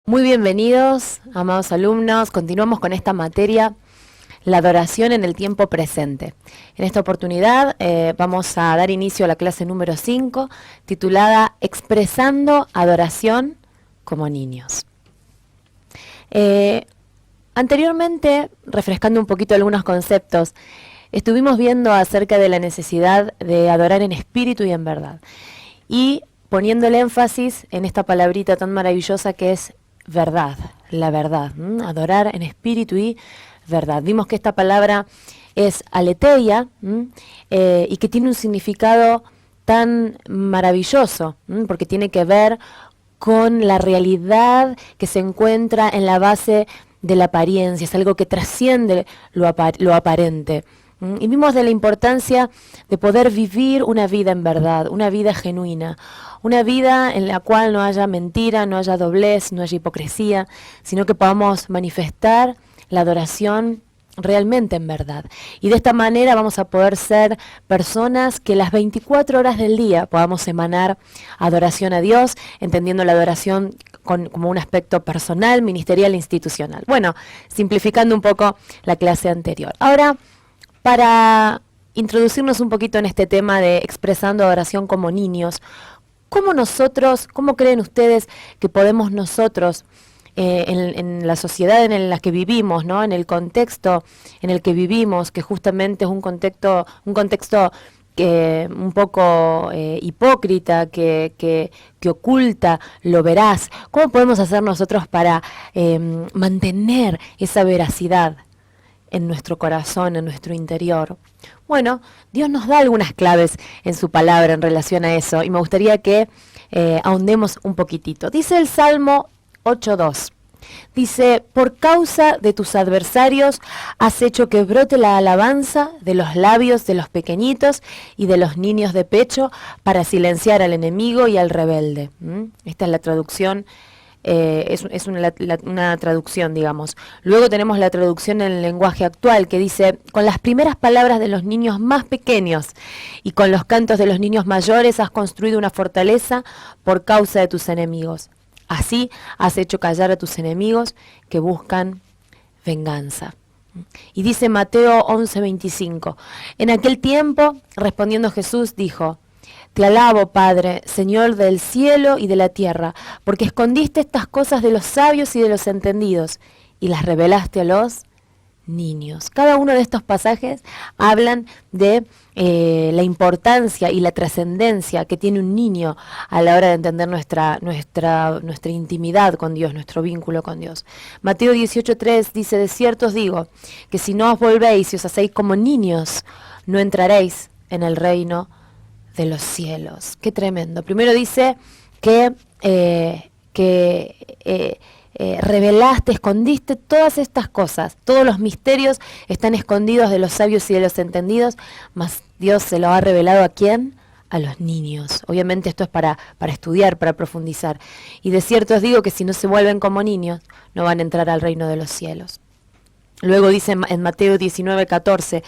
Muy bienvenidos, amados alumnos. Continuamos con esta materia, la adoración en el tiempo presente. En esta oportunidad vamos a dar inicio a la clase número 5, titulada Expresando adoración como niños. Anteriormente, refrescando un poquito algunos conceptos, estuvimos viendo acerca de la necesidad de adorar en espíritu y en verdad. Y poniendo el énfasis en esta palabrita tan maravillosa que es verdad, la verdad, adorar en espíritu y verdad. Vimos que esta palabra es aletheia y que tiene un significado tan maravilloso, porque tiene que ver con la realidad que se encuentra en la base de la apariencia, es algo que trasciende lo aparente. Y vimos de la importancia de poder vivir una vida en verdad, una vida genuina, una vida en la cual no haya mentira, no haya doblez, no haya hipocresía, sino que podamos manifestar la adoración realmente en verdad. Y de esta manera vamos a poder ser personas que las 24 horas del día podamos emanar adoración a Dios, entendiendo la adoración como un aspecto personal, ministerial e institucional. Bueno, simplificando un poco la clase anterior. Ahora, para introducirnos un poquito en este tema de expresando adoración como niños, ¿cómo creen ustedes que podemos nosotros, en la sociedad en la que vivimos, ¿no? En el contexto en el que vivimos, que justamente es un contexto un poco hipócrita, que oculta lo veraz, ¿cómo podemos hacer nosotros para mantener esa veracidad en nuestro corazón, en nuestro interior? Bueno, Dios nos da algunas claves en su palabra en relación a eso, y me gustaría que ahondemos un poquitito. Dice el Salmo 8:2, dice: por causa de tus adversarios has hecho que brote la alabanza de los labios de los pequeñitos y de los niños de pecho, para silenciar al enemigo y al rebelde. Esta es la traducción. Es una traducción, digamos. Luego tenemos la traducción en el lenguaje actual, que dice: con las primeras palabras de los niños más pequeños y con los cantos de los niños mayores has construido una fortaleza por causa de tus enemigos. Así has hecho callar a tus enemigos que buscan venganza. Y dice Mateo 11:25, en aquel tiempo, respondiendo Jesús, dijo: te alabo, Padre, Señor del cielo y de la tierra, porque escondiste estas cosas de los sabios y de los entendidos, y las revelaste a los niños. Cada uno de estos pasajes hablan de la importancia y la trascendencia que tiene un niño a la hora de entender nuestra intimidad con Dios, nuestro vínculo con Dios. Mateo 18:3 dice: de cierto os digo, que si no os volvéis y os hacéis como niños, no entraréis en el reino de los cielos. Qué tremendo. Primero dice que revelaste, escondiste todas estas cosas, todos los misterios están escondidos de los sabios y de los entendidos, mas Dios se lo ha revelado ¿a quién? A los niños. Obviamente esto es para estudiar, para profundizar. Y de cierto os digo que si no se vuelven como niños, no van a entrar al reino de los cielos. Luego dice en Mateo 19:14,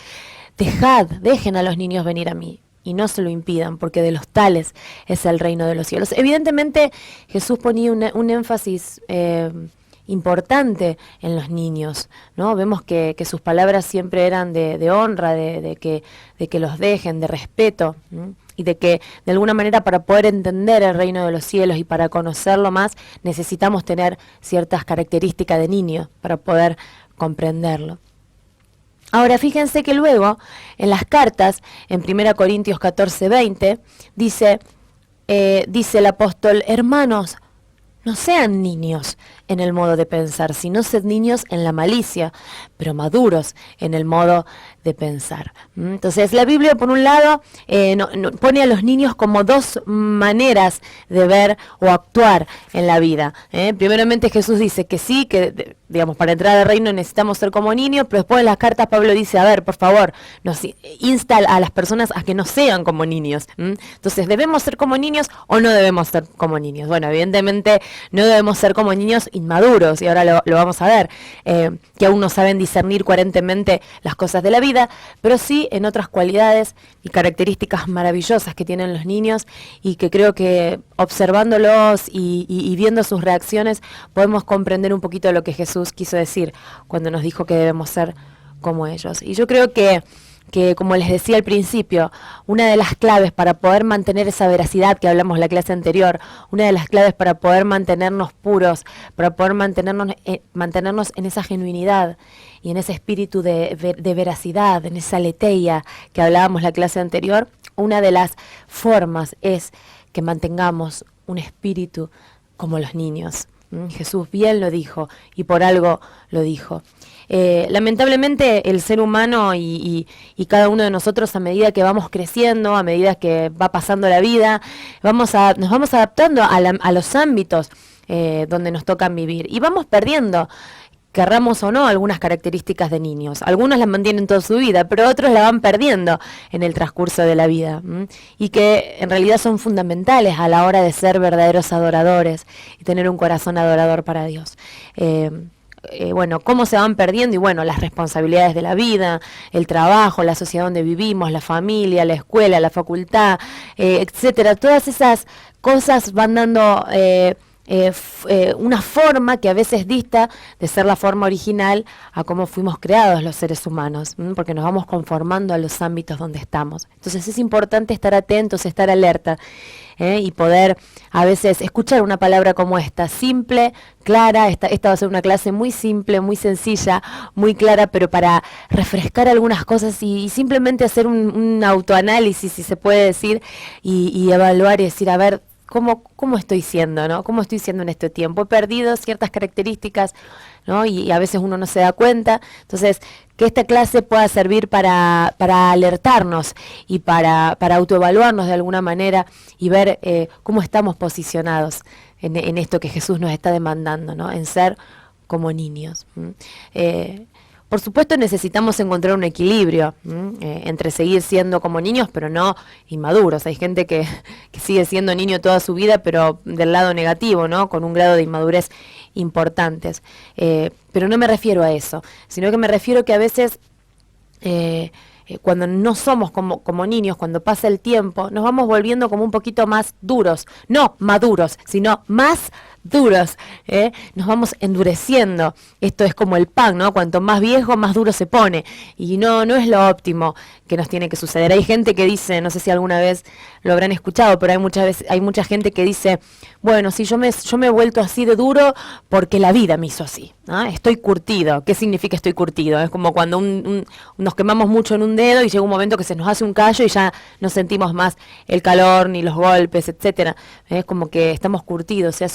dejen a los niños venir a mí, y no se lo impidan, porque de los tales es el reino de los cielos. Evidentemente Jesús ponía un énfasis importante en los niños, ¿no? Vemos que sus palabras siempre eran de honra, de que los dejen, de respeto, y de que de alguna manera, para poder entender el reino de los cielos y para conocerlo más, necesitamos tener ciertas características de niño para poder comprenderlo. Ahora fíjense que luego en las cartas, en 1 Corintios 14:20, dice el apóstol: hermanos, no sean niños en el modo de pensar, sino sed niños en la malicia, pero maduros en el modo de pensar. Entonces la Biblia, por un lado, pone a los niños como dos maneras de ver o actuar en la vida. Primeramente Jesús dice que sí, que digamos, para entrar al reino necesitamos ser como niños, pero después en las cartas Pablo dice: a ver, por favor, nos insta a las personas a que no sean como niños. Entonces, ¿debemos ser como niños o no debemos ser como niños? Bueno, evidentemente no debemos ser como niños inmaduros, y ahora lo vamos a ver, que aún no saben discernir coherentemente las cosas de la vida. vida, pero sí en otras cualidades y características maravillosas que tienen los niños, y que creo que observándolos y viendo sus reacciones podemos comprender un poquito lo que Jesús quiso decir cuando nos dijo que debemos ser como ellos. Y yo creo que, como les decía al principio, una de las claves para poder mantener esa veracidad que hablamos en la clase anterior, una de las claves para poder mantenernos puros, para poder mantenernos en esa genuinidad y en ese espíritu de veracidad, en esa aletheia que hablábamos en la clase anterior, una de las formas es que mantengamos un espíritu como los niños. Jesús bien lo dijo, y por algo lo dijo. Lamentablemente el ser humano y cada uno de nosotros, a medida que vamos creciendo, a medida que va pasando la vida, nos vamos adaptando a los ámbitos donde nos tocan vivir, y vamos perdiendo, querramos o no, algunas características de niños. Algunos las mantienen toda su vida, pero otros la van perdiendo en el transcurso de la vida, y que en realidad son fundamentales a la hora de ser verdaderos adoradores y tener un corazón adorador para Dios. Bueno, cómo se van perdiendo, y bueno, las responsabilidades de la vida, el trabajo, la sociedad donde vivimos, la familia, la escuela, la facultad, etcétera. Todas esas cosas van dando una forma que a veces dista de ser la forma original a cómo fuimos creados los seres humanos, porque nos vamos conformando a los ámbitos donde estamos. Entonces es importante estar atentos, estar alerta, y poder a veces escuchar una palabra como esta, simple, clara. Esta va a ser una clase muy simple, muy sencilla, muy clara, pero para refrescar algunas cosas y simplemente hacer un autoanálisis, si se puede decir, y evaluar y decir, a ver, ¿cómo estoy siendo, ¿no? ¿Cómo estoy siendo en este tiempo? He perdido ciertas características, ¿no? Y a veces uno no se da cuenta. Entonces, que esta clase pueda servir para alertarnos y para autoevaluarnos de alguna manera y ver cómo estamos posicionados en esto que Jesús nos está demandando, ¿no? En ser como niños. Por supuesto necesitamos encontrar un equilibrio entre seguir siendo como niños, pero no inmaduros. Hay gente que sigue siendo niño toda su vida, pero del lado negativo, ¿no? Con un grado de inmadurez importantes. Pero no me refiero a eso, sino que me refiero que a veces cuando no somos como niños, cuando pasa el tiempo, nos vamos volviendo como un poquito más duros, no maduros, sino más duros, nos vamos endureciendo. Esto es como el pan, ¿no? Cuanto más viejo, más duro se pone, y no es lo óptimo que nos tiene que suceder. Hay gente que dice, no sé si alguna vez lo habrán escuchado, pero hay mucha gente que dice, bueno, si yo me he vuelto así de duro porque la vida me hizo así, ¿no? Estoy curtido. ¿Qué significa estoy curtido? Es como cuando nos quemamos mucho en un dedo y llega un momento que se nos hace un callo y ya no sentimos más el calor ni los golpes, etcétera. Es como que estamos curtidos, se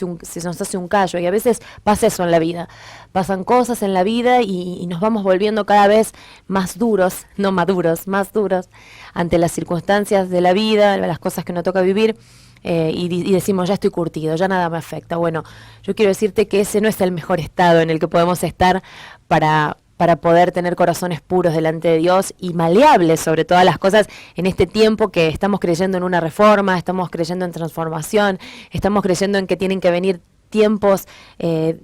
nos hace un callo, y a veces pasa eso en la vida. Pasan cosas en la vida y nos vamos volviendo cada vez más duros, no maduros, más duros ante las circunstancias de la vida, las cosas que nos toca vivir. Y decimos, ya estoy curtido, ya nada me afecta. Bueno, yo quiero decirte que ese no es el mejor estado en el que podemos estar para poder tener corazones puros delante de Dios y maleables sobre todas las cosas en este tiempo que estamos creyendo en una reforma, estamos creyendo en transformación, estamos creyendo en que tienen que venir tiempos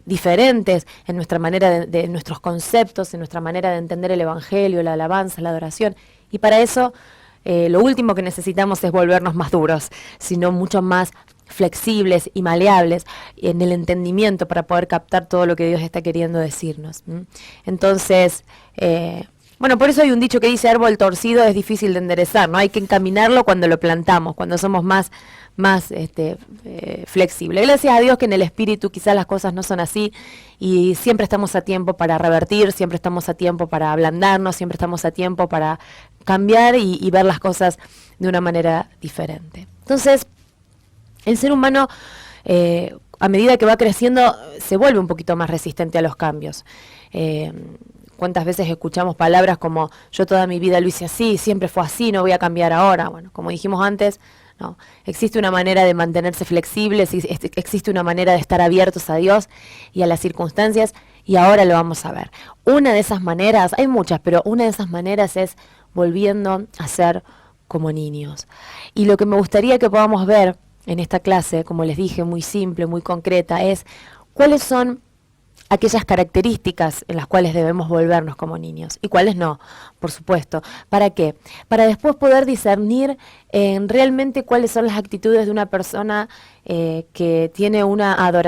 diferentes en nuestra manera de nuestros conceptos, en nuestra manera de entender el Evangelio, la alabanza, la adoración. Y para eso lo último que necesitamos es volvernos más duros, sino mucho más flexibles y maleables en el entendimiento para poder captar todo lo que Dios está queriendo decirnos. Entonces, bueno, por eso hay un dicho que dice, árbol torcido es difícil de enderezar, ¿no? Hay que encaminarlo cuando lo plantamos, cuando somos más flexibles. Gracias a Dios que en el espíritu quizás las cosas no son así, y siempre estamos a tiempo para revertir, siempre estamos a tiempo para ablandarnos, siempre estamos a tiempo para cambiar y ver las cosas de una manera diferente. Entonces, el ser humano, a medida que va creciendo, se vuelve un poquito más resistente a los cambios. ¿Cuántas veces escuchamos palabras como, yo toda mi vida lo hice así, siempre fue así, no voy a cambiar ahora? Bueno, como dijimos antes, no. Existe una manera de mantenerse flexibles, existe una manera de estar abiertos a Dios y a las circunstancias, y ahora lo vamos a ver. Una de esas maneras, hay muchas, pero una de esas maneras es volviendo a ser como niños. Y lo que me gustaría que podamos ver en esta clase, como les dije, muy simple, muy concreta, es cuáles son aquellas características en las cuales debemos volvernos como niños y cuáles no, por supuesto. ¿Para qué? Para después poder discernir realmente cuáles son las actitudes de una persona que tiene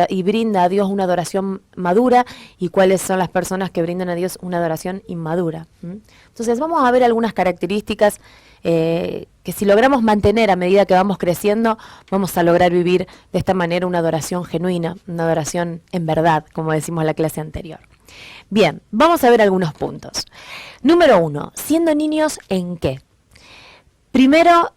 y brinda a Dios una adoración madura y cuáles son las personas que brindan a Dios una adoración inmadura. Entonces vamos a ver algunas características que si logramos mantener a medida que vamos creciendo, vamos a lograr vivir de esta manera una adoración genuina, una adoración en verdad, como decimos en la clase anterior. Bien, vamos a ver algunos puntos. Número 1, siendo niños, ¿en qué? Primero,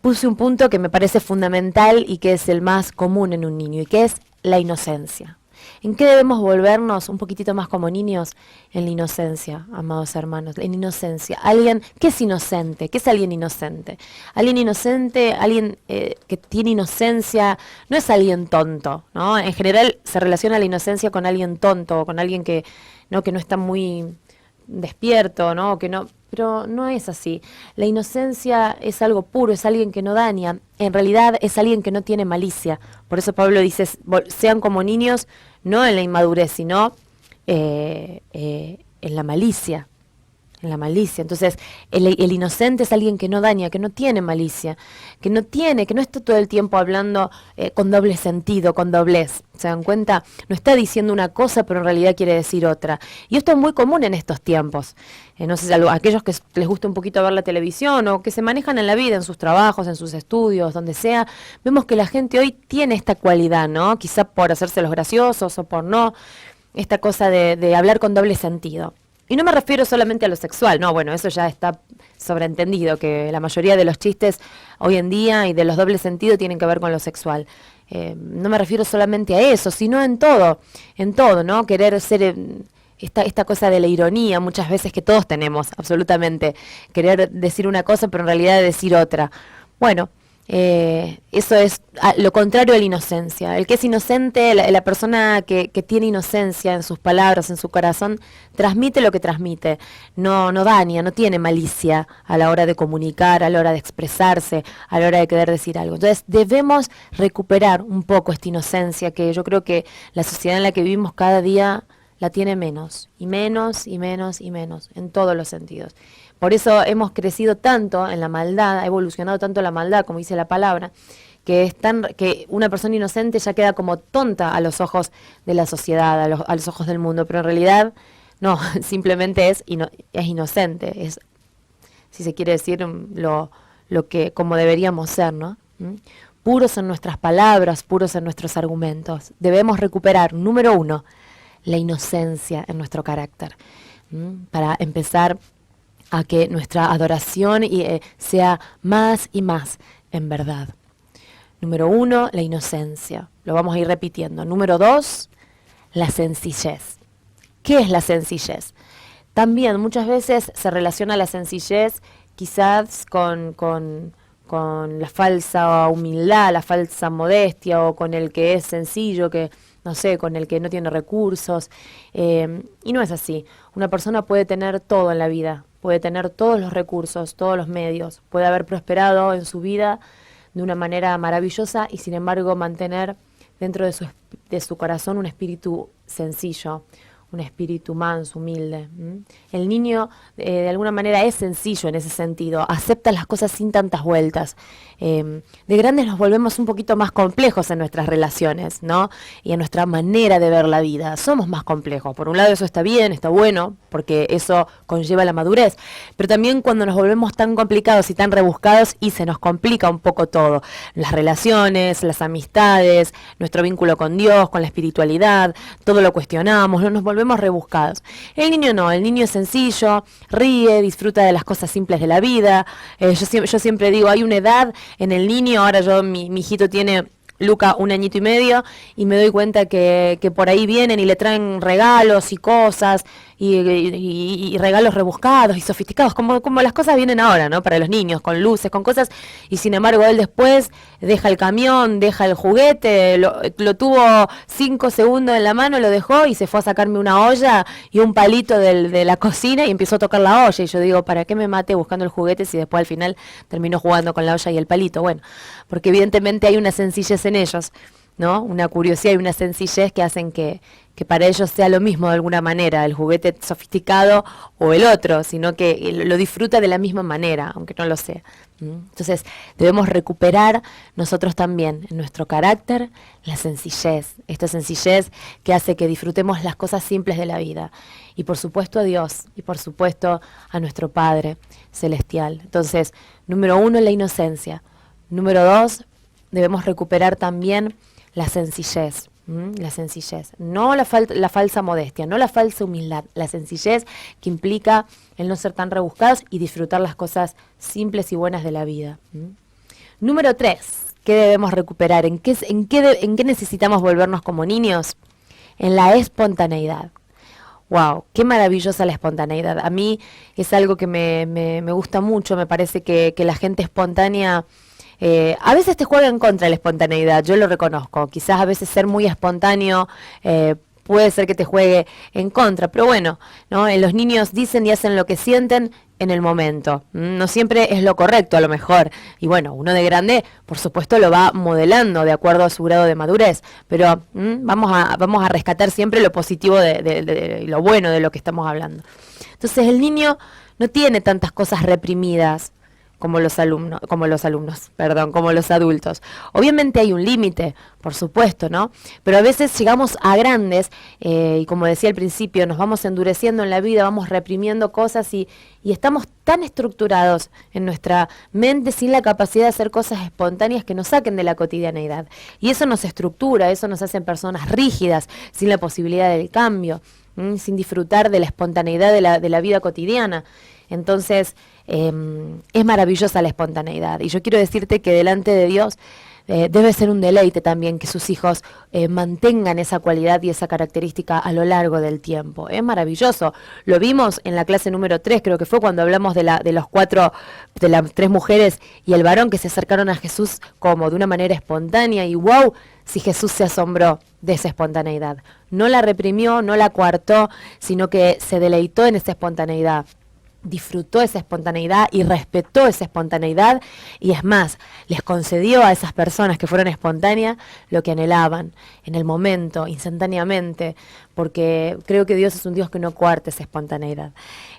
puse un punto que me parece fundamental y que es el más común en un niño, y que es la inocencia. ¿En qué debemos volvernos un poquitito más como niños? En la inocencia, amados hermanos, en inocencia. ¿Qué es inocente? ¿Qué es alguien inocente? Alguien inocente, alguien que tiene inocencia, no es alguien tonto, ¿no? En general se relaciona la inocencia con alguien tonto, con alguien que no está muy despierto, ¿no? Pero no es así. La inocencia es algo puro, es alguien que no daña. En realidad es alguien que no tiene malicia. Por eso Pablo dice, sean como niños, no en la inmadurez, sino en la malicia. En la malicia. Entonces, el inocente es alguien que no daña, que no tiene malicia, que no está todo el tiempo hablando con doble sentido, con doblez. ¿Se dan cuenta? No está diciendo una cosa, pero en realidad quiere decir otra. Y esto es muy común en estos tiempos. No sé si aquellos que les gusta un poquito ver la televisión o que se manejan en la vida, en sus trabajos, en sus estudios, donde sea, vemos que la gente hoy tiene esta cualidad, ¿no? Quizá por hacerse los graciosos o por no, esta cosa de hablar con doble sentido. Y no me refiero solamente a lo sexual, no, bueno, eso ya está sobreentendido, que la mayoría de los chistes hoy en día y de los dobles sentidos tienen que ver con lo sexual. No me refiero solamente a eso, sino en todo, ¿no? Querer ser esta cosa de la ironía, muchas veces que todos tenemos, absolutamente, querer decir una cosa pero en realidad decir otra. Bueno, eso es lo contrario a la inocencia. El que es inocente, la persona que tiene inocencia en sus palabras, en su corazón, transmite lo que transmite, no daña, no tiene malicia a la hora de comunicar, a la hora de expresarse, a la hora de querer decir algo. Entonces debemos recuperar un poco esta inocencia que yo creo que la sociedad en la que vivimos cada día la tiene menos, y menos, y menos, y menos, en todos los sentidos. Por eso hemos crecido tanto en la maldad, ha evolucionado tanto la maldad, como dice la palabra, que una persona inocente ya queda como tonta a los ojos de la sociedad, a los ojos del mundo, pero en realidad no, simplemente es inocente, es, si se quiere decir, lo que como deberíamos ser, ¿no? Puros en nuestras palabras, puros en nuestros argumentos. Debemos recuperar, número 1, la inocencia en nuestro carácter, para empezar a que nuestra adoración sea más y más en verdad. Número 1, la inocencia. Lo vamos a ir repitiendo. Número 2, la sencillez. ¿Qué es la sencillez? También muchas veces se relaciona la sencillez quizás con la falsa humildad, la falsa modestia, o con el que es sencillo, no sé, con el que no tiene recursos. Y no es así. Una persona puede tener todo en la vida, puede tener todos los recursos, todos los medios, puede haber prosperado en su vida de una manera maravillosa y sin embargo mantener dentro de su corazón un espíritu sencillo, un espíritu manso, humilde. El niño de alguna manera es sencillo en ese sentido, acepta las cosas sin tantas vueltas. De grandes nos volvemos un poquito más complejos en nuestras relaciones, ¿no? Y en nuestra manera de ver la vida. Somos más complejos. Por un lado eso está bien, está bueno, porque eso conlleva la madurez. Pero también cuando nos volvemos tan complicados y tan rebuscados y se nos complica un poco todo. Las relaciones, las amistades, nuestro vínculo con Dios, con la espiritualidad, todo lo cuestionamos, no nos volvemos rebuscados. El niño no, el niño es sencillo, ríe, disfruta de las cosas simples de la vida. Yo siempre digo, hay una edad en el niño, ahora mi hijito tiene, Luca, 1 añito y medio, y me doy cuenta que por ahí vienen y le traen regalos y cosas, y regalos rebuscados y sofisticados, como las cosas vienen ahora, ¿no? Para los niños, con luces, con cosas, y sin embargo él después deja el camión, deja el juguete, lo tuvo 5 segundos en la mano, lo dejó y se fue a sacarme una olla y un palito de la cocina y empezó a tocar la olla, y yo digo, ¿para qué me mate buscando el juguete si después al final terminó jugando con la olla y el palito? Bueno, porque evidentemente hay una sencillez en ellos, ¿no? Una curiosidad y una sencillez que hacen que que para ellos sea lo mismo de alguna manera, el juguete sofisticado o el otro, sino que lo disfruta de la misma manera, aunque no lo sea. Entonces, debemos recuperar nosotros también en nuestro carácter la sencillez, esta sencillez que hace que disfrutemos las cosas simples de la vida. Y por supuesto a Dios, y por supuesto a nuestro Padre Celestial. Entonces, número 1, la inocencia. Número 2, debemos recuperar también la sencillez. La sencillez, no la falsa modestia, no la falsa humildad, la sencillez que implica el no ser tan rebuscados y disfrutar las cosas simples y buenas de la vida. Número 3, ¿qué debemos recuperar? ¿En qué necesitamos volvernos como niños? En la espontaneidad. Wow, qué maravillosa la espontaneidad. A mí es algo que me gusta mucho, me parece que la gente espontánea... a veces te juega en contra la espontaneidad, yo lo reconozco. Quizás a veces ser muy espontáneo puede ser que te juegue en contra, pero bueno, ¿no? Los niños dicen y hacen lo que sienten en el momento. No siempre es lo correcto a lo mejor. Y bueno, uno de grande, por supuesto, lo va modelando de acuerdo a su grado de madurez. Pero vamos a rescatar siempre lo positivo de lo bueno de lo que estamos hablando. Entonces el niño no tiene tantas cosas reprimidas como los adultos. Obviamente hay un límite, por supuesto, ¿no? Pero a veces llegamos a grandes, y como decía al principio, nos vamos endureciendo en la vida, vamos reprimiendo cosas y estamos tan estructurados en nuestra mente sin la capacidad de hacer cosas espontáneas que nos saquen de la cotidianeidad. Y eso nos estructura, eso nos hace personas rígidas, sin la posibilidad del cambio, sin disfrutar de la espontaneidad de la vida cotidiana. Entonces, es maravillosa la espontaneidad. Y yo quiero decirte que delante de Dios debe ser un deleite también que sus hijos mantengan esa cualidad y esa característica a lo largo del tiempo. Es maravilloso. Lo vimos en la clase número 3, creo que fue cuando hablamos de las 3 mujeres y el varón que se acercaron a Jesús como de una manera espontánea. Y wow, si Jesús se asombró de esa espontaneidad. No la reprimió, no la coartó, sino que se deleitó en esa espontaneidad. Disfrutó esa espontaneidad y respetó esa espontaneidad y es más, les concedió a esas personas que fueron espontáneas lo que anhelaban en el momento, instantáneamente, porque creo que Dios es un Dios que no coarta esa espontaneidad.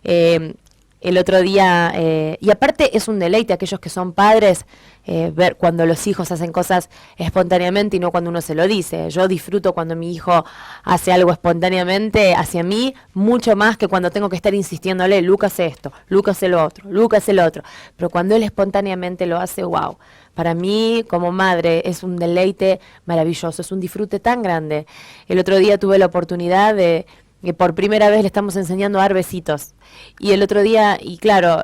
El otro día, y aparte es un deleite a aquellos que son padres, ver cuando los hijos hacen cosas espontáneamente y no cuando uno se lo dice. Yo disfruto cuando mi hijo hace algo espontáneamente hacia mí, mucho más que cuando tengo que estar insistiéndole, Lucas esto, Lucas el otro, Lucas el otro. Pero cuando él espontáneamente lo hace, wow. Para mí, como madre, es un deleite maravilloso, es un disfrute tan grande. El otro día tuve la oportunidad de que por primera vez le estamos enseñando a dar besitos. Y el otro día, y claro,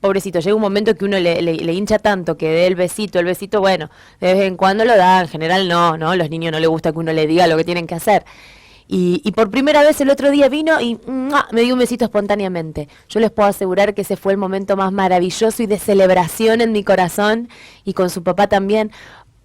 pobrecito, llega un momento que uno le hincha tanto que dé el besito, bueno, de vez en cuando lo da, en general no, los niños no les gusta que uno le diga lo que tienen que hacer. Y por primera vez el otro día vino y me dio un besito espontáneamente. Yo les puedo asegurar que ese fue el momento más maravilloso y de celebración en mi corazón, y con su papá también,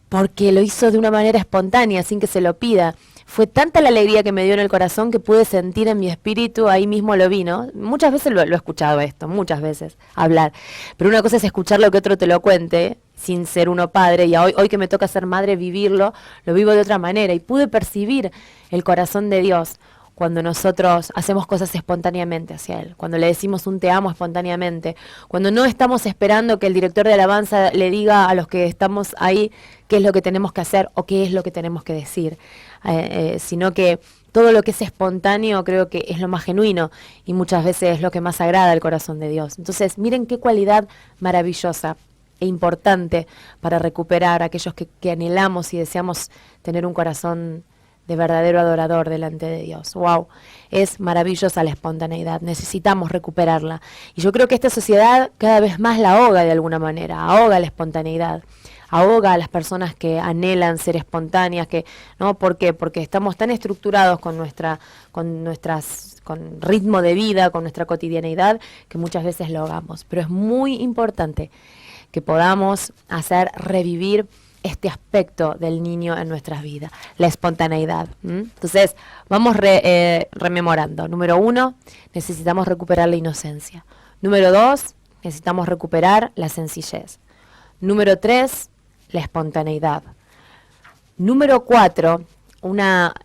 porque lo hizo de una manera espontánea, sin que se lo pida. Fue tanta la alegría que me dio en el corazón que pude sentir en mi espíritu, ahí mismo lo vi, ¿no? Muchas veces lo he escuchado esto, muchas veces, hablar. Pero una cosa es escucharlo que otro te lo cuente, sin ser uno padre, y hoy que me toca ser madre, vivirlo, lo vivo de otra manera. Y pude percibir el corazón de Dios cuando nosotros hacemos cosas espontáneamente hacia Él, cuando le decimos un te amo espontáneamente, cuando no estamos esperando que el director de alabanza le diga a los que estamos ahí qué es lo que tenemos que hacer o qué es lo que tenemos que decir, sino que todo lo que es espontáneo creo que es lo más genuino y muchas veces es lo que más agrada al corazón de Dios. Entonces, miren qué cualidad maravillosa e importante para recuperar a aquellos que anhelamos y deseamos tener un corazón de verdadero adorador delante de Dios. Wow, es maravillosa la espontaneidad, necesitamos recuperarla. Y yo creo que esta sociedad cada vez más la ahoga de alguna manera, ahoga la espontaneidad, ahoga a las personas que anhelan ser espontáneas, ¿no? ¿Por qué? Porque estamos tan estructurados con ritmo de vida, con nuestra cotidianeidad, que muchas veces lo hagamos. Pero es muy importante que podamos hacer revivir este aspecto del niño en nuestras vidas, la espontaneidad. Entonces, vamos rememorando. Número 1, necesitamos recuperar la inocencia. Número 2, necesitamos recuperar la sencillez. Número 3, la espontaneidad. Número 4,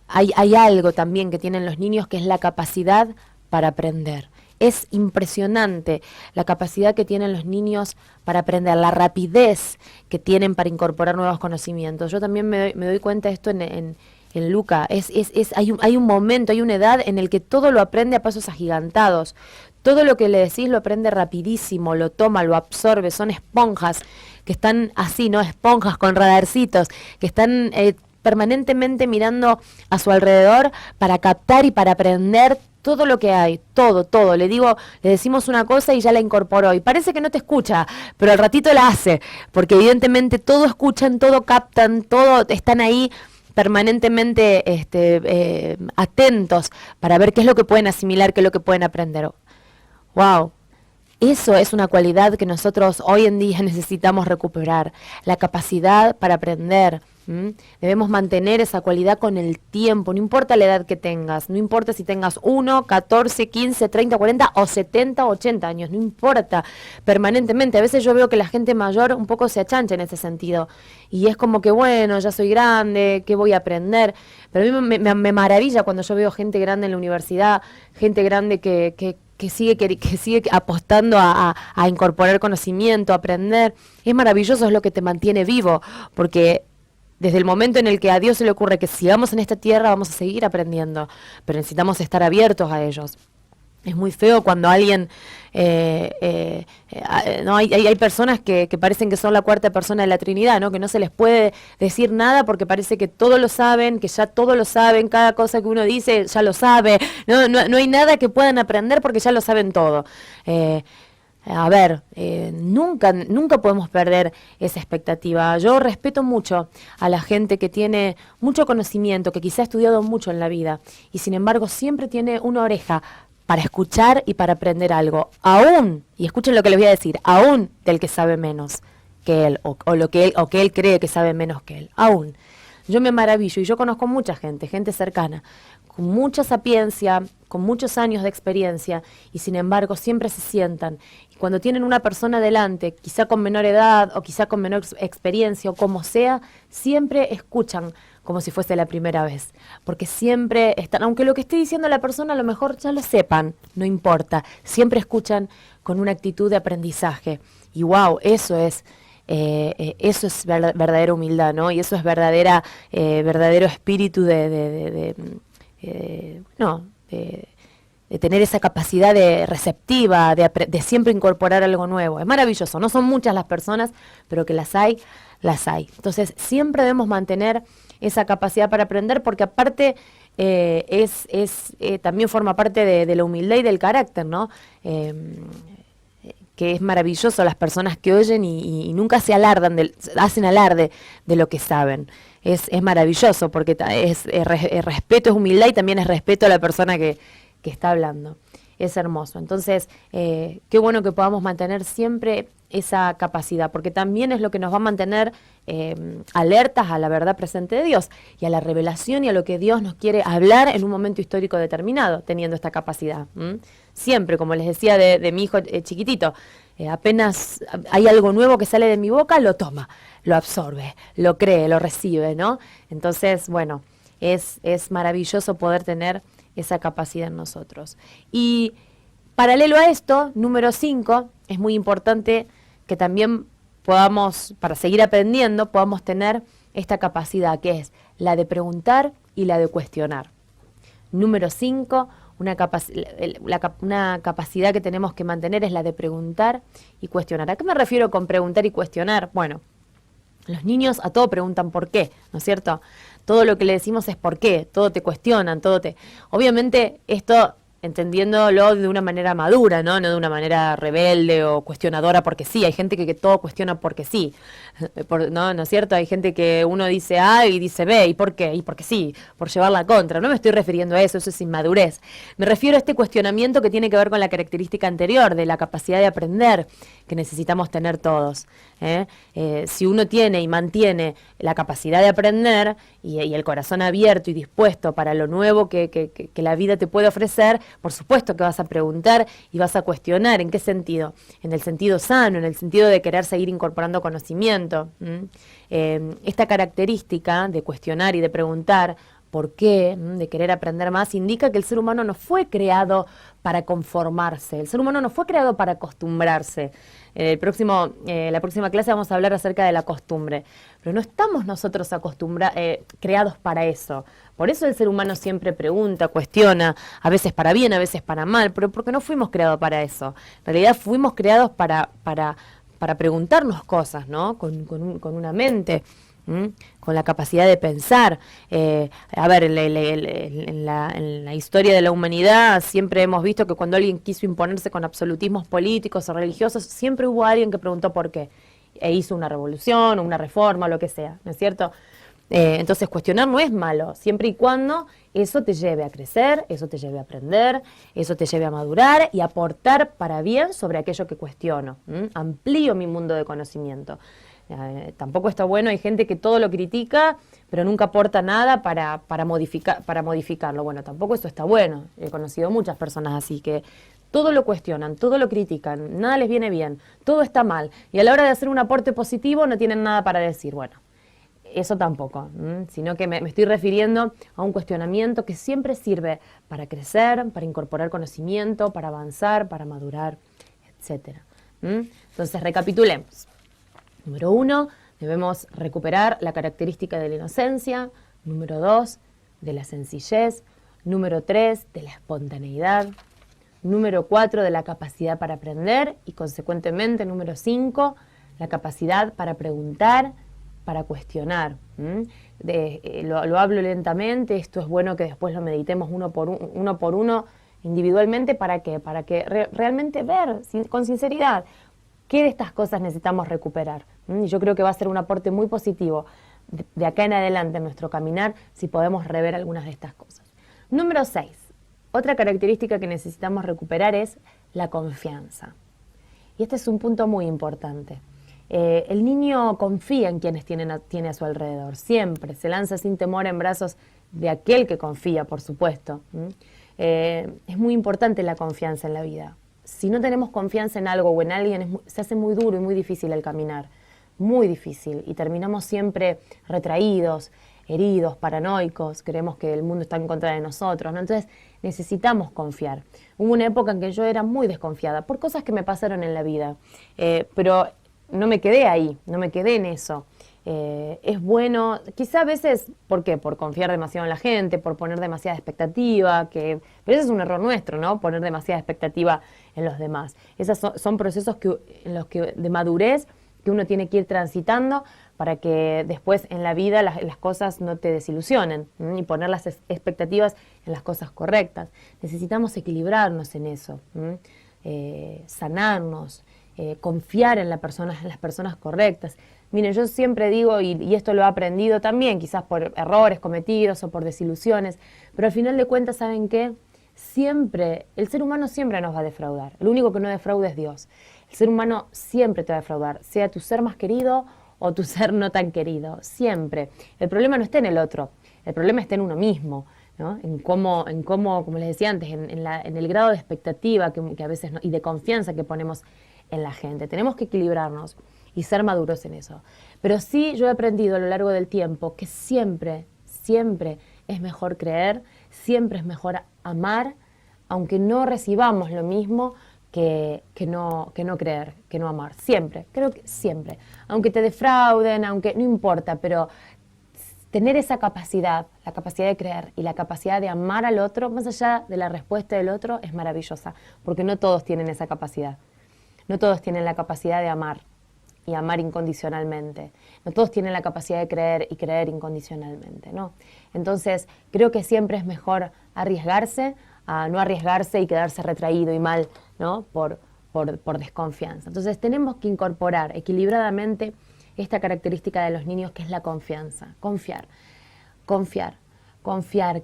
hay algo también que tienen los niños que es la capacidad para aprender. Es impresionante la capacidad que tienen los niños para aprender, la rapidez que tienen para incorporar nuevos conocimientos. Yo también me doy cuenta de esto en Luca. Hay un momento, hay una edad en el que todo lo aprende a pasos agigantados. Todo lo que le decís lo aprende rapidísimo, lo toma, lo absorbe. Son esponjas que están así, ¿no? Esponjas con radarcitos, que están permanentemente mirando a su alrededor para captar y para aprender todo lo que hay, todo. Le decimos una cosa y ya la incorporó. Y parece que no te escucha, pero al ratito la hace, porque evidentemente todo escuchan, todo captan, todo están ahí permanentemente atentos para ver qué es lo que pueden asimilar, qué es lo que pueden aprender. Wow. Eso es una cualidad que nosotros hoy en día necesitamos recuperar, la capacidad para aprender. Debemos mantener esa cualidad con el tiempo, no importa la edad que tengas, no importa si tengas 1, 14, 15, 30, 40 o 70, 80 años, no importa, permanentemente. A veces yo veo que la gente mayor un poco se achancha en ese sentido y es como que bueno, ya soy grande, ¿qué voy a aprender? Pero a mí me maravilla cuando yo veo gente grande en la universidad, gente grande que sigue apostando a incorporar conocimiento, a aprender. Es maravilloso, es lo que te mantiene vivo, porque desde el momento en el que a Dios se le ocurre que sigamos en esta tierra, vamos a seguir aprendiendo, pero necesitamos estar abiertos a ellos. Es muy feo cuando alguien, no hay personas que parecen que son la cuarta persona de la Trinidad, ¿no? Que no se les puede decir nada porque parece que todo lo saben, que ya todo lo saben, cada cosa que uno dice ya lo sabe, no hay nada que puedan aprender porque ya lo saben todo. Nunca podemos perder esa expectativa. Yo respeto mucho a la gente que tiene mucho conocimiento, que quizá ha estudiado mucho en la vida y sin embargo siempre tiene una oreja para escuchar y para aprender algo, aún, y escuchen lo que les voy a decir, aún del que sabe menos que él, o que él cree que sabe menos que él, aún. Yo me maravillo y yo conozco mucha gente cercana, con mucha sapiencia, con muchos años de experiencia, y sin embargo siempre se sientan. Y cuando tienen una persona delante, quizá con menor edad o quizá con menor experiencia o como sea, siempre escuchan como si fuese la primera vez, porque siempre están, aunque lo que esté diciendo la persona a lo mejor ya lo sepan, no importa, siempre escuchan con una actitud de aprendizaje. Y wow, eso es verdadera humildad, ¿no? Y eso es verdadero espíritu de tener esa capacidad de receptiva, de siempre incorporar algo nuevo. Es maravilloso, no son muchas las personas, pero que las hay. Entonces siempre debemos mantener esa capacidad para aprender, porque aparte también forma parte de la humildad y del carácter, ¿no? Que es maravilloso las personas que oyen y nunca se alardan, hacen alarde de lo que saben. Es maravilloso porque es respeto, es humildad y también es respeto a la persona que está hablando. Es hermoso. Entonces, qué bueno que podamos mantener siempre esa capacidad, porque también es lo que nos va a mantener alertas a la verdad presente de Dios y a la revelación y a lo que Dios nos quiere hablar en un momento histórico determinado, teniendo esta capacidad. Siempre, como les decía de mi hijo chiquitito, apenas hay algo nuevo que sale de mi boca, lo toma, lo absorbe, lo cree, lo recibe, ¿no? Entonces, bueno, es maravilloso poder tener esa capacidad en nosotros. Y paralelo a esto, número 5, es muy importante que también podamos, para seguir aprendiendo, podamos tener esta capacidad que es la de preguntar y la de cuestionar. Número 5, una capacidad que tenemos que mantener es la de preguntar y cuestionar. ¿A qué me refiero con preguntar y cuestionar? Bueno, los niños a todo preguntan por qué, ¿no es cierto? Todo lo que le decimos es por qué, todo te cuestionan, Obviamente esto entendiéndolo de una manera madura, ¿no? No de una manera rebelde o cuestionadora porque sí. Hay gente que todo cuestiona porque sí, ¿no? ¿No es cierto? Hay gente que uno dice A y dice B, ¿y por qué? Y porque sí, por llevarla contra. No me estoy refiriendo a eso es inmadurez. Me refiero a este cuestionamiento que tiene que ver con la característica anterior, de la capacidad de aprender que necesitamos tener todos. Si uno tiene y mantiene la capacidad de aprender y el corazón abierto y dispuesto para lo nuevo que la vida te puede ofrecer, por supuesto que vas a preguntar y vas a cuestionar. ¿En qué sentido? En el sentido sano, en el sentido de querer seguir incorporando conocimiento. Esta característica de cuestionar y de preguntar por qué, de querer aprender más, indica que el ser humano no fue creado para conformarse, el ser humano no fue creado para acostumbrarse. La próxima clase vamos a hablar acerca de la costumbre, pero no estamos nosotros creados para eso. Por eso el ser humano siempre pregunta, cuestiona, a veces para bien, a veces para mal, pero porque no fuimos creados para eso. En realidad fuimos creados para preguntarnos cosas, ¿no? Con una mente, con la capacidad de pensar. A ver, en la historia de la humanidad siempre hemos visto que cuando alguien quiso imponerse con absolutismos políticos o religiosos, siempre hubo alguien que preguntó por qué, e hizo una revolución, una reforma, lo que sea, ¿no es cierto? Entonces cuestionar no es malo, siempre y cuando eso te lleve a crecer, eso te lleve a aprender, eso te lleve a madurar y aportar para bien sobre aquello que cuestiono. Amplío mi mundo de conocimiento. Tampoco está bueno, hay gente que todo lo critica, pero nunca aporta nada para modificarlo. Bueno, tampoco eso está bueno. He conocido muchas personas así que todo lo cuestionan, todo lo critican, nada les viene bien, todo está mal. Y a la hora de hacer un aporte positivo no tienen nada para decir. Bueno, eso tampoco, sino que me estoy refiriendo a un cuestionamiento que siempre sirve para crecer, para incorporar conocimiento, para avanzar, para madurar, etcétera. Entonces, recapitulemos. Número 1, debemos recuperar la característica de la inocencia. Número 2, de la sencillez. Número 3, de la espontaneidad. Número 4, de la capacidad para aprender. Y consecuentemente, número 5, la capacidad para preguntar, para cuestionar. Lo hablo lentamente, esto es bueno que después lo meditemos uno por uno individualmente. ¿Para qué? Para que realmente ver con sinceridad qué de estas cosas necesitamos recuperar. Y yo creo que va a ser un aporte muy positivo de acá en adelante en nuestro caminar si podemos rever algunas de estas cosas. Número 6. Otra característica que necesitamos recuperar es la confianza. Y este es un punto muy importante. El niño confía en quienes tiene a su alrededor, siempre, se lanza sin temor en brazos de aquel que confía, por supuesto. Es muy importante la confianza en la vida. Si no tenemos confianza en algo o en alguien, se hace muy duro y muy difícil el caminar, muy difícil, y terminamos siempre retraídos, heridos, paranoicos, creemos que el mundo está en contra de nosotros, ¿no? Entonces necesitamos confiar. Hubo una época en que yo era muy desconfiada por cosas que me pasaron en la vida, pero no me quedé ahí, no me quedé en eso. Es bueno, quizá a veces, ¿por qué? Por confiar demasiado en la gente, por poner demasiada expectativa, pero ese es un error nuestro, ¿no? Poner demasiada expectativa en los demás. Esos son procesos de madurez que uno tiene que ir transitando para que después en la vida las cosas no te desilusionen, y poner las expectativas en las cosas correctas. Necesitamos equilibrarnos en eso, sanarnos, confiar en las personas correctas. Miren, yo siempre digo, y esto lo he aprendido también, quizás por errores cometidos o por desilusiones, pero al final de cuentas, ¿saben qué? El ser humano siempre nos va a defraudar. El único que no defrauda es Dios. El ser humano siempre te va a defraudar, sea tu ser más querido o tu ser no tan querido, siempre. El problema no está en el otro, el problema está en uno mismo, ¿no? En cómo, como les decía antes, en el grado de expectativa que a veces y de confianza que ponemos en la gente. Tenemos que equilibrarnos y ser maduros en eso. Pero sí, yo he aprendido a lo largo del tiempo que siempre, siempre es mejor creer, siempre es mejor amar, aunque no recibamos lo mismo que no creer, que no amar. Siempre, creo que siempre. Aunque te defrauden, aunque no importa, pero tener esa capacidad, la capacidad de creer y la capacidad de amar al otro, más allá de la respuesta del otro, es maravillosa, porque no todos tienen esa capacidad. No todos tienen la capacidad de amar y amar incondicionalmente. No todos tienen la capacidad de creer y creer incondicionalmente, ¿no? Entonces, creo que siempre es mejor arriesgarse a no arriesgarse y quedarse retraído y mal, ¿no? Por desconfianza. Entonces, tenemos que incorporar equilibradamente esta característica de los niños, que es la confianza. Confiar,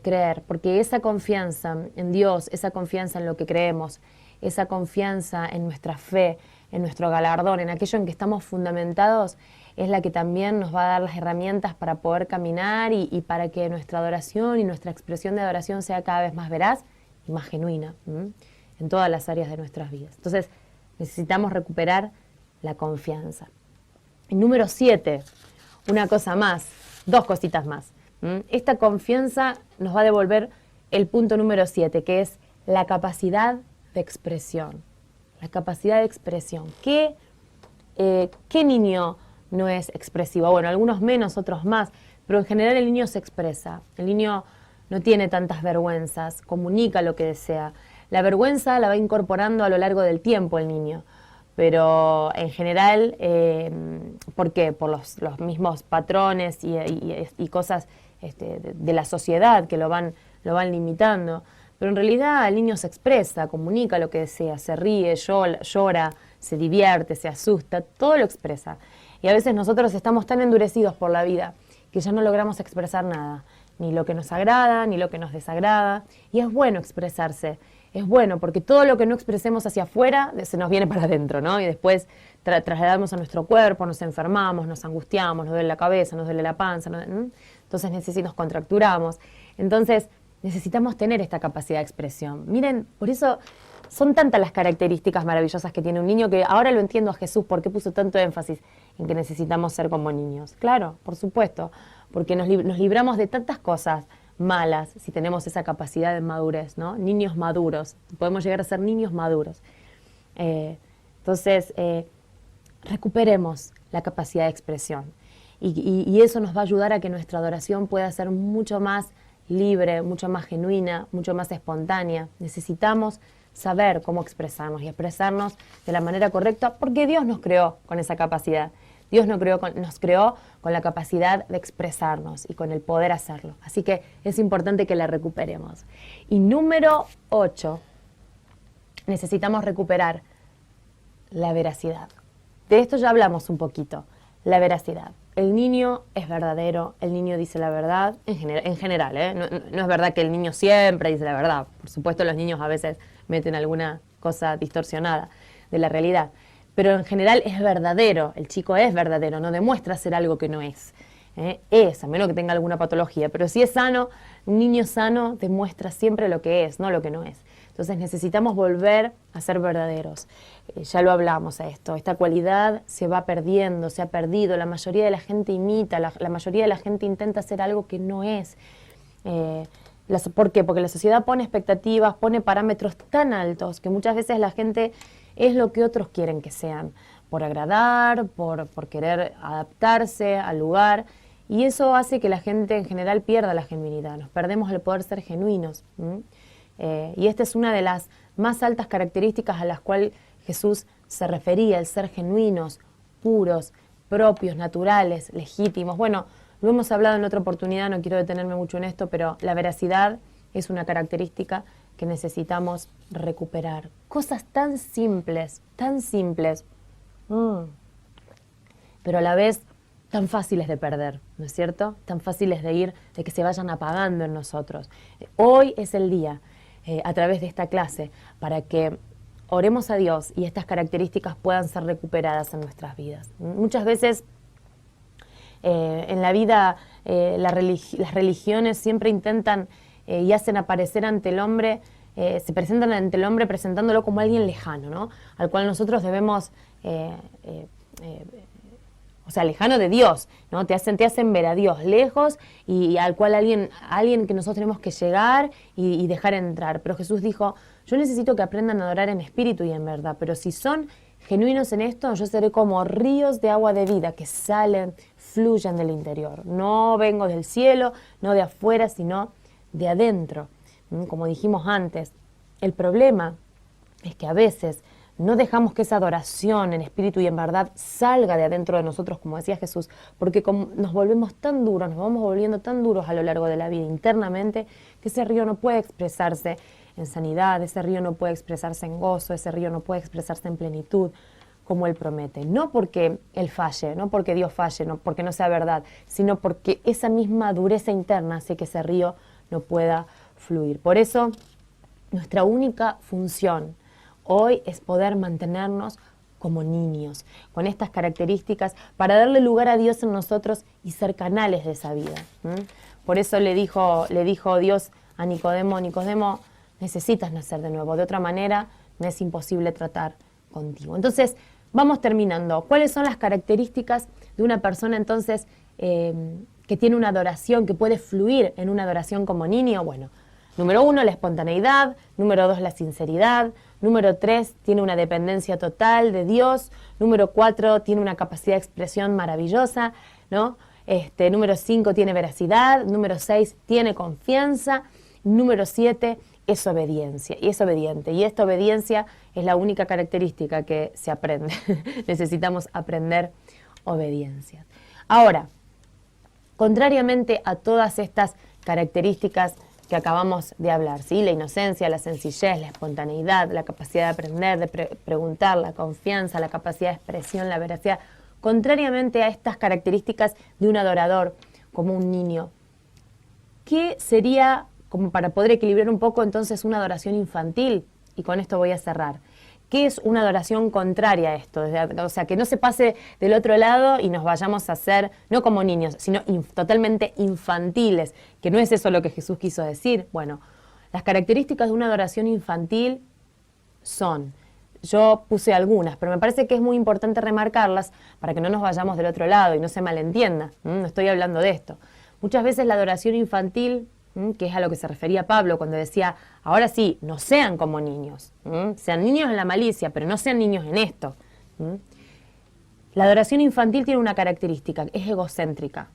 creer, porque esa confianza en Dios, esa confianza en lo que creemos, esa confianza en nuestra fe, en nuestro galardón, en aquello en que estamos fundamentados, es la que también nos va a dar las herramientas para poder caminar y para que nuestra adoración y nuestra expresión de adoración sea cada vez más veraz y más genuina en todas las áreas de nuestras vidas. Entonces, necesitamos recuperar la confianza. Y número 7, una cosa más, 2 cositas más. Esta confianza nos va a devolver el punto número 7, que es la capacidad de expresión. La capacidad de expresión. ¿Qué niño no es expresivo? Bueno, algunos menos, otros más, pero en general el niño se expresa. El niño no tiene tantas vergüenzas, comunica lo que desea. La vergüenza la va incorporando a lo largo del tiempo el niño, pero en general, ¿por qué? Por los mismos patrones y cosas de la sociedad que lo van limitando. Pero en realidad el niño se expresa, comunica lo que desea, se ríe, llora, se divierte, se asusta, todo lo expresa. Y a veces nosotros estamos tan endurecidos por la vida que ya no logramos expresar nada, ni lo que nos agrada, ni lo que nos desagrada. Y es bueno expresarse, es bueno, porque todo lo que no expresemos hacia afuera se nos viene para adentro, ¿no? Y después trasladamos a nuestro cuerpo, nos enfermamos, nos angustiamos, nos duele la cabeza, nos duele la panza, entonces nos contracturamos. Entonces necesitamos tener esta capacidad de expresión. Miren, por eso son tantas las características maravillosas que tiene un niño que ahora lo entiendo a Jesús, por qué puso tanto énfasis en que necesitamos ser como niños. Claro, por supuesto, porque nos libramos de tantas cosas malas si tenemos esa capacidad de madurez, ¿no? Niños maduros, podemos llegar a ser niños maduros. Entonces, recuperemos la capacidad de expresión y eso nos va a ayudar a que nuestra adoración pueda ser mucho más libre, mucho más genuina, mucho más espontánea. Necesitamos saber cómo expresarnos y expresarnos de la manera correcta porque Dios nos creó con esa capacidad. Dios nos creó con la capacidad de expresarnos y con el poder hacerlo. Así que es importante que la recuperemos. Y número 8, necesitamos recuperar la veracidad. De esto ya hablamos un poquito, la veracidad. El niño es verdadero, el niño dice la verdad, en general, ¿eh? No es verdad que el niño siempre dice la verdad. Por supuesto, los niños a veces meten alguna cosa distorsionada de la realidad. Pero en general es verdadero, el chico es verdadero, no demuestra ser algo que no es. Es, a menos que tenga alguna patología. Pero si es sano, un niño sano demuestra siempre lo que es, no lo que no es. Entonces necesitamos volver a ser verdaderos. Ya lo hablamos a esto, esta cualidad se va perdiendo, se ha perdido, la mayoría de la gente imita, la mayoría de la gente intenta hacer algo que no es. ¿Por qué? Porque la sociedad pone expectativas, pone parámetros tan altos que muchas veces la gente es lo que otros quieren que sean, por agradar, por querer adaptarse al lugar, y eso hace que la gente en general pierda la genuinidad, nos perdemos el poder ser genuinos. Y esta es una de las más altas características a las cuales Jesús se refería, el ser genuinos, puros, propios, naturales, legítimos. Bueno, lo hemos hablado en otra oportunidad, no quiero detenerme mucho en esto, pero la veracidad es una característica que necesitamos recuperar. Cosas tan simples, pero a la vez tan fáciles de perder, ¿no es cierto? Tan fáciles de que se vayan apagando en nosotros. Hoy es el día, a través de esta clase, para que oremos a Dios y estas características puedan ser recuperadas en nuestras vidas. Muchas veces en la vida las religiones siempre intentan y hacen aparecer ante el hombre, se presentan ante el hombre presentándolo como alguien lejano, ¿no? Al cual nosotros debemos, lejano de Dios, ¿no? Te hacen ver a Dios lejos y al cual alguien que nosotros tenemos que llegar y dejar entrar. Pero Jesús dijo, yo necesito que aprendan a adorar en espíritu y en verdad, pero si son genuinos en esto, yo seré como ríos de agua de vida que fluyen del interior. No vengo del cielo, no de afuera, sino de adentro. Como dijimos antes, el problema es que a veces no dejamos que esa adoración en espíritu y en verdad salga de adentro de nosotros, como decía Jesús, porque nos volvemos tan duros, nos vamos volviendo tan duros a lo largo de la vida internamente, que ese río no puede expresarse en sanidad, ese río no puede expresarse en gozo, ese río no puede expresarse en plenitud, como Él promete. No porque Él falle, no porque Dios falle, no porque no sea verdad, sino porque esa misma dureza interna hace que ese río no pueda fluir. Por eso, nuestra única función hoy es poder mantenernos como niños, con estas características, para darle lugar a Dios en nosotros y ser canales de esa vida. Por eso le dijo Dios a Nicodemo, Nicodemo, necesitas nacer de nuevo, de otra manera me es imposible tratar contigo. Entonces, vamos terminando. ¿Cuáles son las características de una persona entonces que que tiene una adoración, que puede fluir en una adoración como niño? Bueno, número 1, la espontaneidad. Número 2, la sinceridad. Número 3, tiene una dependencia total de Dios. Número 4, tiene una capacidad de expresión maravillosa, ¿no? Número 5, tiene veracidad. Número 6, tiene confianza. Número 7, es obediencia, y es obediente. Y esta obediencia es la única característica que se aprende. Necesitamos aprender obediencia. Ahora, contrariamente a todas estas características que acabamos de hablar, ¿sí? La inocencia, la sencillez, la espontaneidad, la capacidad de aprender, de preguntar, la confianza, la capacidad de expresión, la veracidad. Contrariamente a estas características de un adorador, como un niño, ¿qué sería, como para poder equilibrar un poco entonces, una adoración infantil? Y con esto voy a cerrar. ¿Qué es una adoración contraria a esto? O sea, que no se pase del otro lado y nos vayamos a hacer, no como niños, sino totalmente infantiles, que no es eso lo que Jesús quiso decir. Bueno, las características de una adoración infantil son, yo puse algunas, pero me parece que es muy importante remarcarlas para que no nos vayamos del otro lado y no se malentienda. No estoy hablando de esto. Muchas veces la adoración infantil, que es a lo que se refería Pablo cuando decía, ahora sí, no sean como niños, sean niños en la malicia, pero no sean niños en esto. La adoración infantil tiene una característica, es egocéntrica.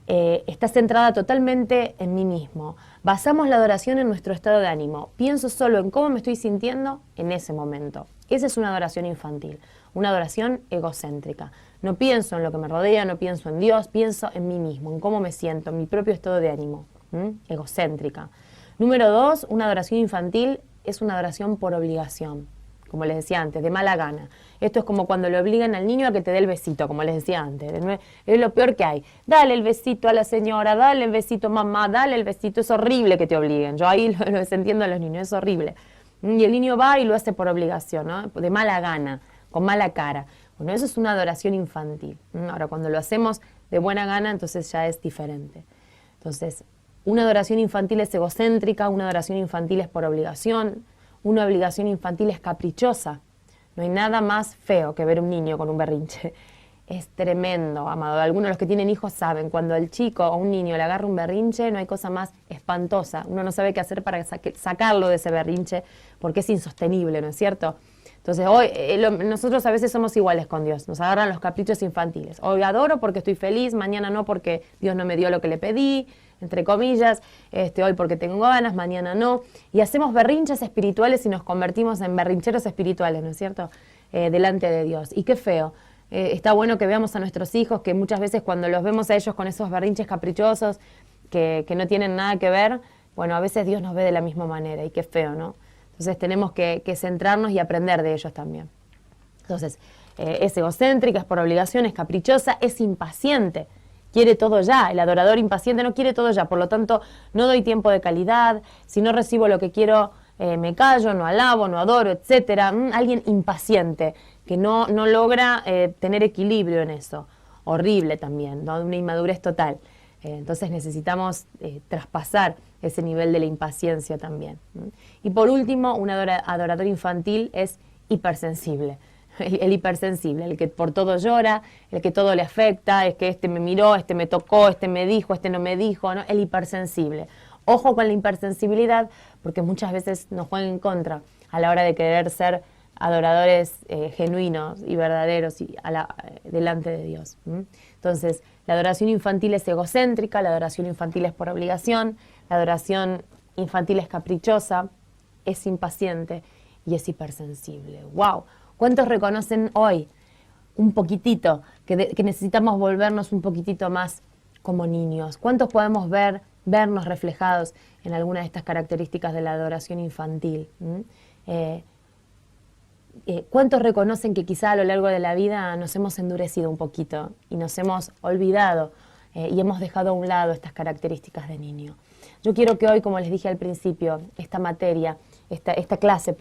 Está centrada totalmente en mí mismo. Basamos la adoración en nuestro estado de ánimo. Pienso solo en cómo me estoy sintiendo en ese momento. Esa es una adoración infantil, una adoración egocéntrica. No pienso en lo que me rodea, no pienso en Dios, pienso en mí mismo, en cómo me siento, en mi propio estado de ánimo. Egocéntrica. Número 2, una adoración infantil es una adoración por obligación, como les decía antes, de mala gana. Esto es como cuando le obligan al niño a que te dé el besito, como les decía antes. Es lo peor que hay. Dale el besito a la señora, dale el besito mamá, dale el besito. Es horrible que te obliguen. Yo ahí lo entiendo a los niños, es horrible. Y el niño va y lo hace por obligación, ¿no? De mala gana, con mala cara. Bueno, eso es una adoración infantil. Ahora, cuando lo hacemos de buena gana, entonces ya es diferente. Entonces, una adoración infantil es egocéntrica, una adoración infantil es por obligación, una obligación infantil es caprichosa. No hay nada más feo que ver un niño con un berrinche. Es tremendo, amado. Algunos de los que tienen hijos saben, cuando el chico o un niño le agarra un berrinche, no hay cosa más espantosa. Uno no sabe qué hacer para sacarlo de ese berrinche, porque es insostenible, ¿no es cierto? Entonces, hoy nosotros a veces somos iguales con Dios, nos agarran los caprichos infantiles. Hoy adoro porque estoy feliz, mañana no porque Dios no me dio lo que le pedí, entre comillas, hoy porque tengo ganas, mañana no. Y hacemos berrinches espirituales y nos convertimos en berrincheros espirituales, ¿no es cierto? Delante de Dios. Y qué feo. Está bueno que veamos a nuestros hijos, que muchas veces cuando los vemos a ellos con esos berrinches caprichosos, que no tienen nada que ver, bueno, a veces Dios nos ve de la misma manera, y qué feo, ¿no? Entonces tenemos que centrarnos y aprender de ellos también. Entonces, es egocéntrica, es por obligación, es caprichosa, es impaciente, quiere todo ya. El adorador impaciente no quiere todo ya, por lo tanto no doy tiempo de calidad, si no recibo lo que quiero me callo, no alabo, no adoro, etcétera. Alguien impaciente que no logra tener equilibrio en eso. Horrible también, ¿no? Una inmadurez total. Entonces necesitamos traspasar ese nivel de la impaciencia también. Y por último, un adorador infantil es hipersensible. El hipersensible, el que por todo llora, el que todo le afecta, es que este me miró, este me tocó, este me dijo, este no me dijo, ¿no? El hipersensible. Ojo con la hipersensibilidad, porque muchas veces nos juega en contra a la hora de querer ser adoradores genuinos y verdaderos delante de Dios. Entonces, la adoración infantil es egocéntrica, la adoración infantil es por obligación, la adoración infantil es caprichosa, es impaciente y es hipersensible. ¡Wow! ¿Cuántos reconocen hoy un poquitito que necesitamos volvernos un poquitito más como niños? ¿Cuántos podemos vernos reflejados en alguna de estas características de la adoración infantil? ¿Cuántos reconocen que quizá a lo largo de la vida nos hemos endurecido un poquito y nos hemos olvidado y hemos dejado a un lado estas características de niño? Yo quiero que hoy, como les dije al principio, esta clase,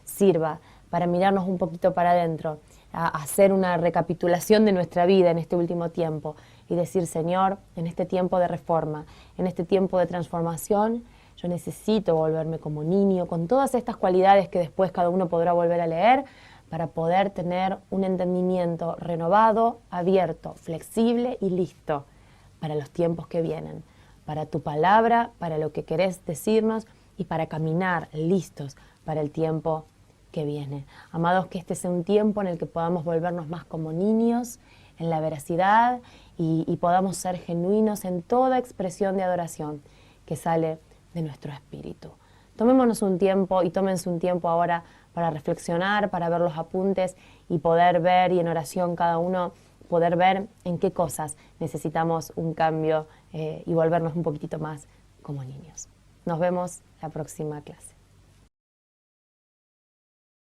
sirva para mirarnos un poquito para adentro, a hacer una recapitulación de nuestra vida en este último tiempo y decir, Señor, en este tiempo de reforma, en este tiempo de transformación, yo necesito volverme como niño, con todas estas cualidades que después cada uno podrá volver a leer, para poder tener un entendimiento renovado, abierto, flexible y listo para los tiempos que vienen, para tu palabra, para lo que querés decirnos y para caminar listos para el tiempo que viene. Amados, que este sea un tiempo en el que podamos volvernos más como niños en la veracidad y podamos ser genuinos en toda expresión de adoración que sale de nuestro espíritu. Tomémonos un tiempo y tómense un tiempo ahora para reflexionar, para ver los apuntes y poder ver, y en oración cada uno poder ver en qué cosas necesitamos un cambio y volvernos un poquitito más como niños. Nos vemos la próxima clase.